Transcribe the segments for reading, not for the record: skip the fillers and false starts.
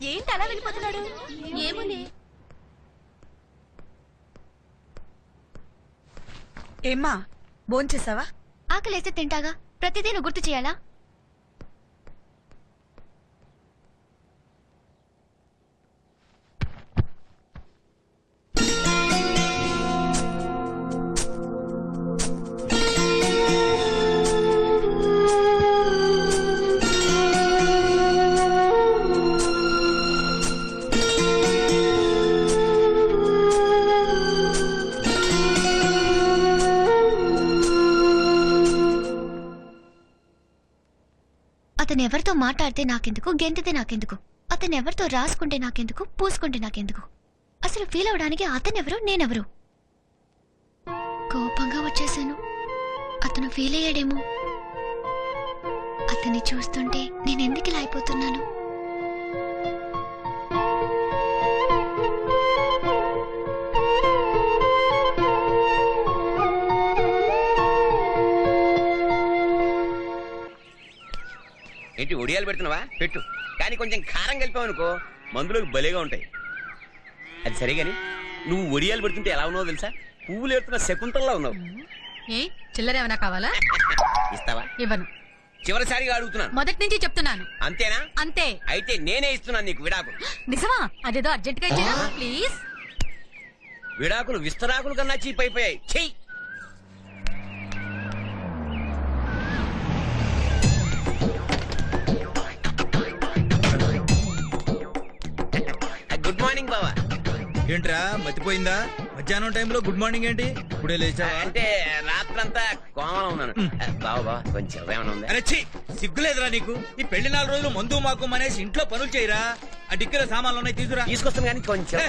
ఏంటి అలా వెళ్ళిపోతున్నాడు? ఏమోలే. ఏమ్మా భోంచేసావా? ఆకలేస్తే తింటాగా, ప్రతిదీ నువ్వు గుర్తు చేయాలా? అతను ఎవరితో మాట్లాడితే నాకెందుకు, గెంతితే నాకెందుకు, అతను ఎవరితో రాసుకుంటే నాకెందుకు, పూసుకుంటే నాకెందుకు, అసలు ఫీల్ అవడానికి అతనెవరు నేనెవరు? కోపంగా వచ్చేసాను. అతను ఫీల్ అయ్యాడేమో. అతన్ని చూస్తుంటే నేనెందుకు ఇలా అయిపోతున్నాను? ఏంటి ఒడియాలు పెడుతున్నావా? పెట్టు, కానీ కొంచెం కారం కలిపావనుకో మందులోకి భలేగా ఉంటాయి. అది సరే గాని నువ్వు ఒడియాలు పెడుతుంటే ఎలా ఉన్నావో తెలుసా? పువ్వులు ఏడుతున్న శకుంతల్లా ఉన్నావు. ఏ చిల్లరేమన్నా కావాలా? ఇస్తావా? ఇవ్వను. చివరిసారిగా అడుగుతున్నాను. మొదటి నుంచి చెప్తున్నాను. అంతేనా? అంతే. అయితే నేనే ఇస్తున్నాను నీకు విడాకులు. నిజమా? అదేదో అర్జెంట్ గా ఇచ్చేనా ప్లీజ్. విడాకులు విస్తరాకులు కన్నా చీప్ అయిపోయాయి. చెయ్యి. గుడ్ మార్నింగ్ బావా. ఏంట్రా మతిపోయిందా? మధ్యాహ్నం టైంలో గుడ్ మార్నింగ్ ఏంటి? ఇప్పుడే లేచావా? అంటే రాత్రంతా కోమలో ఉన్నాను. బావా కొంచెం ఏమైనా ఉందా? అరే ఛీ, సిగ్గులేదురా నీకు? ఈ పెళ్లి 4 రోజులు మందు మాకు అనేసి ఇంట్లో పనులు చేయరా? ఆ డిక్కీలో సామాన్లు ఉన్నాయి, తీసుకురా. తీసుకొస్తాను కానీ కొంచెం.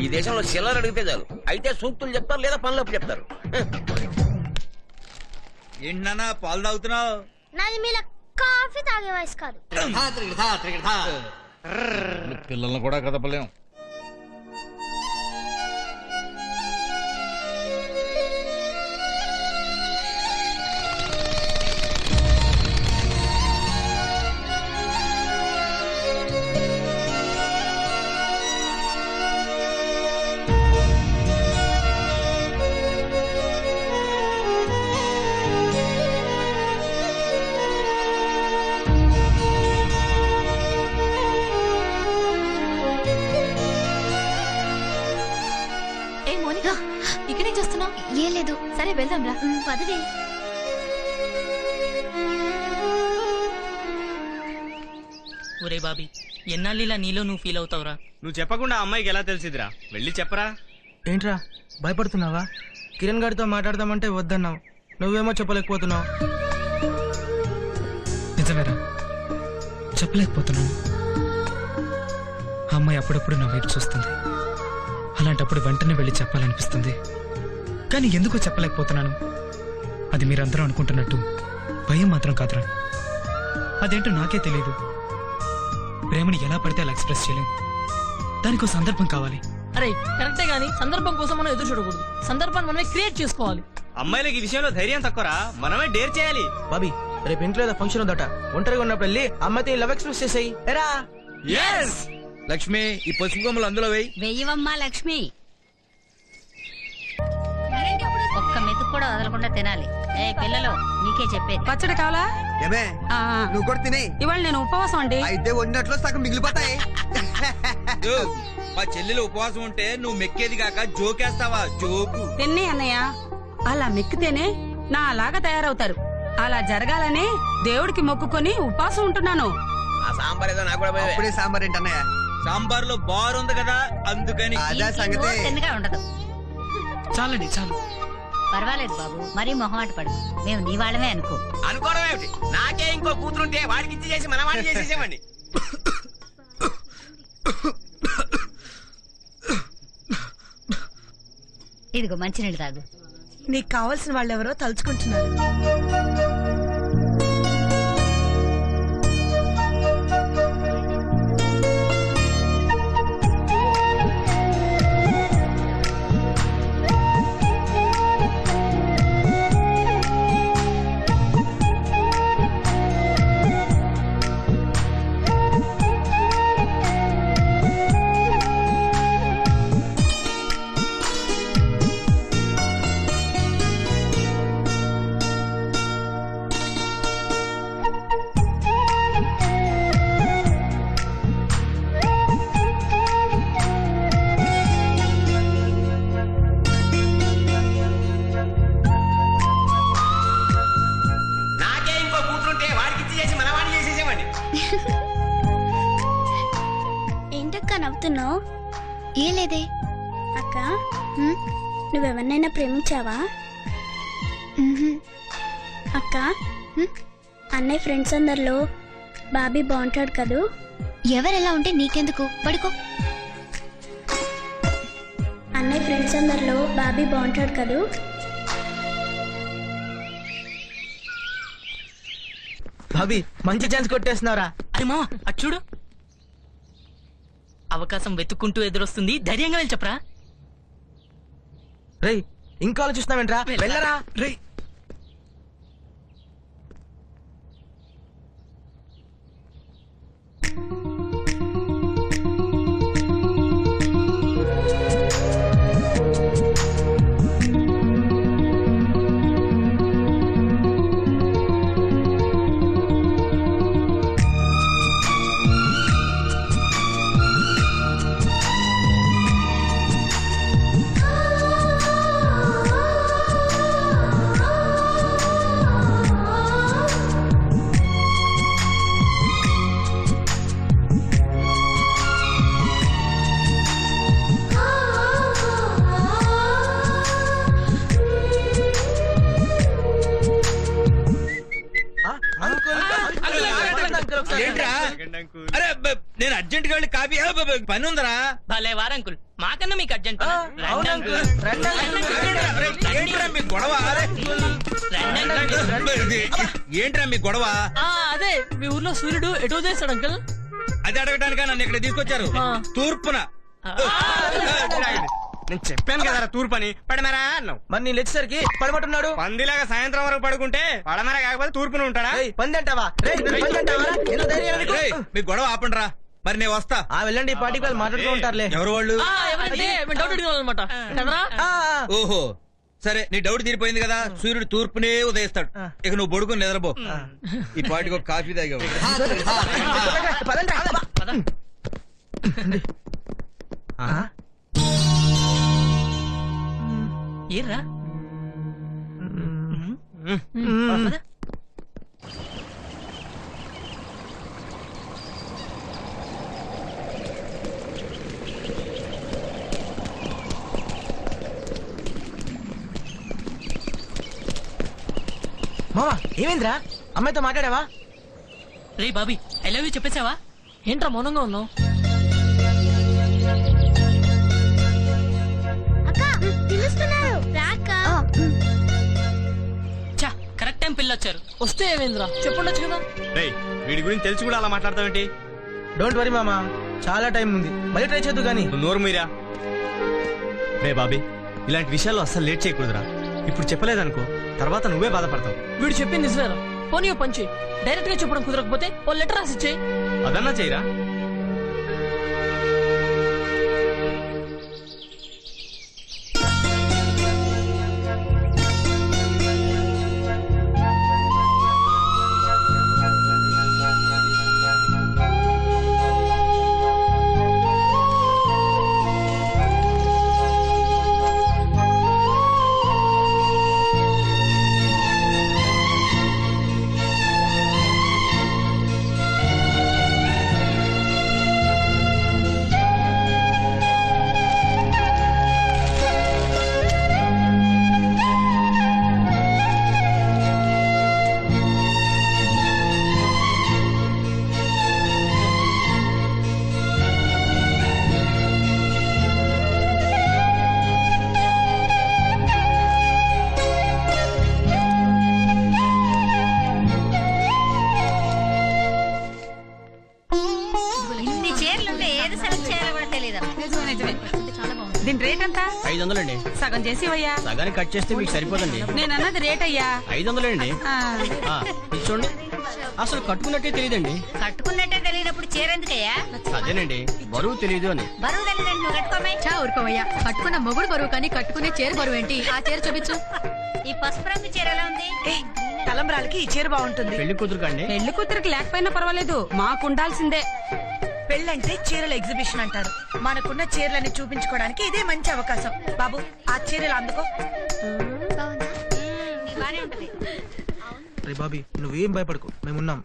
ఈ దేశంలో చిల్లర అడిగితే చాలు, అయితే సూక్తులు చెప్తారు లేదా పనులప్పు చెప్తారు. ఏంటి నాన్న పాలు తాగుతున్నావు? నాది మీలా కాఫీ తాగే వయసు కాదు. పిల్లల్ని కూడా కదపలేం. ఇక్కడేం చేస్తున్నావు? ఏం లేదు. సరే వెళ్దాం రా. పదవే. ఒరే బాబీ, ఎన్నాళ్ళు ఇలా నీలో నువ్వు ఫీల్ అవుతావురా? నువ్వు చెప్పకుండా అమ్మాయికి ఎలా తెలిసిదిరా? వెళ్ళి చెప్పరా. ఏంట్రా భయపడుతున్నావా? కిరణ్ గారితో మాట్లాడదామంటే వద్దన్నావు, నువ్వేమో చెప్పలేకపోతున్నావు. నిజమేరా, చెప్పలేకపోతున్నాను. ఆ అమ్మాయి అప్పుడప్పుడు నా వైపు చూస్తుంది. అలాంటప్పుడు వెంటనే వెళ్ళి చెప్పాలనిపిస్తుంది, కానీ ఎందుకో చెప్పలేకపోతున్నాను. అది మీరందరూ అనుకుంటున్నట్టు భయం మాత్రం కాదురా. అదేంటో నాకే తెలియదు. ప్రేమని ఎలా పడితే అలా ఎక్స్ప్రెస్ చేయలేం. దానికి ఒక సందర్భం కావాలి. అరే కరెక్టే గానీ సందర్భం కోసం మనం ఎదురు చూడకూడదు. సందర్భాన్ని మనమే క్రియేట్ చేసుకోవాలి. అమ్మాయిలకి ఈ విషయంలో ధైర్యం తక్కువరా, మనమే డేర్ చేయాలి. బాబీ రేపు ఇంట్లో ఏదో ఫంక్షన్ ఉందట, ఒంటరిగా ఉన్నప్పుడు వెళ్ళి అమ్మాయితో లవ్ ఎక్స్ప్రెస్ చేసాయి. ఎరా లక్ష్మి, ఈ పసుపు కొమ్మలు అందులో వేయి. వెయ్యవమ్మా లక్ష్మి. ఒక్క మెతుకు కూడా వదలకుండా తినాలి. ఏ పిల్లలు, నీకే చెప్పేది. పచ్చడి కావాలా? ఏమే నువ్వు కూడా తినే. ఇవాళ నేను ఉపవాసం అండి. అయితే వండినట్లు సగం మిగిలిపోతాయి. మా చెల్లెలు ఉపవాసం ఉంటే నువ్వు మెక్కేది కాక జోకేస్తావా? జోకు తిన్నే అన్నయ్య. అలా మెక్కితేనే నా అలాగా తయారవుతారు. అలా జరగాలని దేవుడికి మొక్కుకొని ఉపవాసం ఉంటున్నాను. ఆ సాంబార్ ఏదో నాకు కూడా అప్పుడే సాంబార్ ఏంటన్నయ్య? సాంబార్ లో బార్ ఉంది కదా, అందుకని. అదే సంగతి. తిన్నగా ఉండదు. చాలండి, చాలు. పర్వాలేదు బాబు, మరీ మొహమాట పడు. మేము నీ వాళ్ళమే అనుకో. అనుకోవడం ఏమిటి? నాకే ఇంకో కూతురుంటే వాడికి ఇచ్చి చేసి మన వాడిని చేసేసేవాడిని. ఇదిగో మంచినీళ్ళు తాగు. నీకు కావాల్సిన వాళ్ళెవరో తలుచుకుంటున్నారు. ఎందుకక్క నవ్వుతున్నావు? ఏం లేదే. అక్క హ్మ్? నువ్వెవరినైనా ప్రేమించావా? మ్హూ. అక్క హ్మ్? అన్నయ్య ఫ్రెండ్స్ అందరిలో బాబీ బాగుంటాడు కదూ. ఎవరెలా ఉంటే నీకెందుకు? పడుకో. అన్నయ్య ఫ్రెండ్స్ అందరిలో బాబీ బాగుంటాడు కదూ. భాబీ మంచి ఛాన్స్ కొట్టేస్తున్నారా? అరే మామ అటు చూడు, అవకాశం వెతుక్కుంటూ ఎదురొస్తుంది. ధైర్యంగా వెళ్ళి చెప్పరా. రేయ్ ఇంకా ఆలోచిస్తున్నావేంట్రా? వెళ్ళరా. రేయ్ ఆ, అంకుల్, అంకుల్, అంకుల్, ఒకసారి. ఏంట్రా? అరే నేను అర్జెంట్ గా వెళ్ళి కాఫీ పని ఉందరా. భలే వారంకుల్, మాకన్నా మీకు అర్జెంట్. అవును అంకుల్, రండి అంకుల్. అరే, ఏంట్రా మీ గొడవ? అరే, ఏంట్రా మీ గొడవ? అదే మీ ఊర్లో సూర్యుడు ఎటు చేస్తాడు అంకుల్? అది అడగటానికా నన్ను ఇక్కడ తీసుకొచ్చారు? ఆ. తూర్పున. నేను చెప్పాను కదా తూర్పు అని, పడమరా అన్నావు. మరి నేను వచ్చేసరికి పడమట్టున్నాడు. పందిలాగా సాయంత్రం వరకు పడుకుంటే పడమర కాకపోతే తూర్పున ఉంటాడా? రేయ్, పంది అంటావా? రేయ్, నన్ను పంది అంటావా? ఎంత ధైర్యం నీకు? రేయ్, మీ గొడవ ఆపండ్రా. మరి నేను వస్తా. వెళ్ళండి, ఈ పార్టీకి వాళ్ళు మాట్లాడుతూ ఉంటారులే. ఎవరు వాళ్ళు? ఎవరంటే మేము డౌట్ అడిగాలన్నమాట కదరా. ఓహో సరే, నీ డౌట్ తీరిపోయింది కదా. సూర్యుడు తూర్పునే ఉదయిస్తాడు. ఇక నువ్వు పడుకుని నిద్రపో. ఈ పాటికి ఒక కాఫీ తాగావు. పదండి, రా. పద. ఏర్రా పద. మామా ఏమైందిరా? అమ్మాయితో మాట్లాడావా? రే బాబీ, ఐ లవ్ యూ చెప్పేసావా? ఏంట్రా మౌనంగా ఉన్నావు? అక్క పిలుస్తున్నారు రాక. చా, కరెక్ట్ టైం పిల్లొచ్చారు. వస్తే ఏమైందిరా చెప్పుండొచ్చు కదా. రేయ్, వీడి గురించి తెలిసి కూడా అలా మాట్లాడతావేంటి? డోంట్ వరీ మామా, చాలా టైం ఉంది, మళ్ళీ ట్రై చేద్దు గానీ. నువ్వు నోరు మీరా. రే బాబీ, ఇలాంటి విషయాల్లో అస్సలు లేట్ చేయకూడదురా. ఇప్పుడు చెప్పలేదనుకో, తర్వాత నువ్వే బాధపడతావు. వీడు చెప్పింది నిజమేరా. పోనీ ఓ పంచి, డైరెక్ట్ గా చెప్పడం కుదరకపోతే ఓ లెటర్ రాసి ఇచ్చేయి. అదన్నా చేయరా. ఇన్ని చీరలుంటే ఏది సెలెక్ట్ చేయాలో కూడా తెలియదు. దీని రేట్ ఎంత? 500 అండి. సగం చేసి ఇవ్వయ్యా. సగానికి కట్ చేస్తే మీకు సరిపోదండి. నేను అన్నది రేట్ అయ్యా. 500 అండి. ఆ, ఇది చూడండి, అసలు కట్టుకున్నట్టే తెలియదండి. కట్టుకున్నట్టే తెలియనప్పుడు చీర ఎందుకయ్యా? అదేనండి, బరువు తెలియదు అని. బరువు తెలియదండి, నువ్వు కట్టుకోమే. ఊరుకోవయ్యా, కట్టుకున్న మొగుడు బరువు కానీ కట్టుకునే చీర బరువు ఏంటి? ఆ చీర చూపించు. ఈ పసుపు రంగు చీర ఎలా ఉంది? తలంబ్రాలకి ఈ చీర బాగుంటుంది. పెళ్లి కూతురు కండి. పెళ్లి కూతురికి లేకపోయినా పర్వాలేదు, మాకు ఉండాల్సిందే. పెళ్ళంటే చీరల ఎగ్జిబిషన్ అంటారు. మనకున్న చీరలని చూపించుకోవడానికి ఇదే మంచి అవకాశం. బాబు ఆ చీరలు అందుకో. బానే ఉంటది. రే బాబీ, నువ్వేం భయపడకు, మేమున్నాం.